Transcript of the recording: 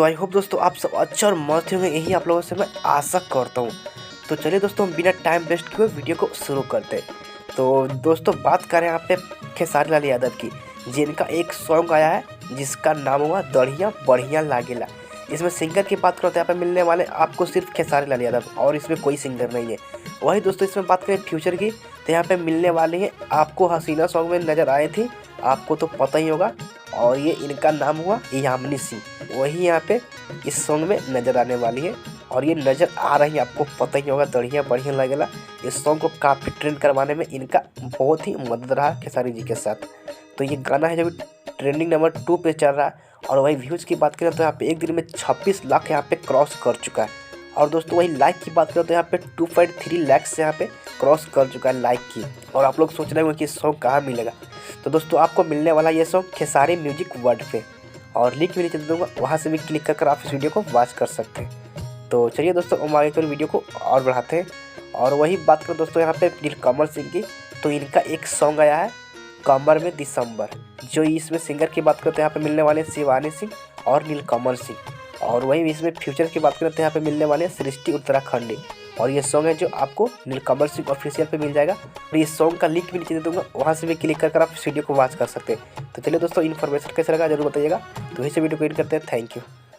So I hope दोस्तों आप सब अच्छे और मस्त होंगे, यही आप लोगों से मैं आशा करता हूँ। तो चलिए दोस्तों हम बिना टाइम वेस्ट किए वीडियो को शुरू करते हैं। तो दोस्तों बात करें यहाँ पे खेसारी लाल यादव की, जिनका एक सॉन्ग आया है जिसका नाम हुआ दढ़िया बढ़िया लागेला। इसमें सिंगर की बात करते हैं, यहाँ पे मिलने वाले आपको सिर्फ खेसारी लाल यादव और इसमें कोई सिंगर नहीं है। वही दोस्तों इसमें बात करें फ्यूचर की, तो यहाँ पे मिलने वाले हैं आपको हसीना सॉन्ग में नज़र आए थे, आपको तो पता ही होगा। और ये इनका नाम हुआ यामिनी सिंह, वही यहाँ पे इस सॉन्ग में नज़र आने वाली है। और ये नज़र आ रही है, आपको पता ही होगा दढ़िया बढ़िया लगेला। इस सॉन्ग को काफ़ी ट्रेंड करवाने में इनका बहुत ही मदद रहा खेसारी जी के साथ। तो ये गाना है जो ट्रेंडिंग नंबर 2 पे चल रहा है। और वही व्यूज़ की बात करें तो यहाँ पे एक दिन में 26 लाख यहाँ पे क्रॉस कर चुका है। और दोस्तों वही लाइक की बात करें तो यहाँ पे 2.3 लाख से यहाँ पे क्रॉस कर चुका है लाइक की। और आप लोग सोच रहे होंगे कि सॉन्ग कहाँ मिलेगा, तो दोस्तों आपको मिलने वाला ये सॉन्ग खेसारी म्यूजिक वर्ल्ड पे, और लिंक भी नीचे दे दूँगा, वहाँ से भी क्लिक कर आप इस वीडियो को वॉच कर सकते हैं। तो चलिए दोस्तों हम आगे कर वीडियो को और बढ़ाते हैं। और वही बात करें दोस्तों यहाँ पे नीलकमल सिंह की, तो इनका एक सॉन्ग आया है कमर में दिसंबर। जो इसमें सिंगर की बात करते हैं यहाँ पे मिलने वाले शिवानी सिंह और नीलकमल सिंह। और वही इसमें फ्यूचर की बात करते हैं यहाँ पे मिलने वाले सृष्टि उत्तराखंडी। और ये सॉन्ग है जो आपको नीलकमल सिंह ऑफिशियल पे मिल जाएगा। और इस सॉन्ग का लिंक भी नीचे दे दूँगा, वहाँ से भी क्लिक कर आप इस वीडियो को वॉच कर सकते हैं। तो चलिए दोस्तों इन्फॉर्मेशन कैसे लगा जरूर बताइएगा। तो इसी वीडियो को एंड करते हैं। Thank you.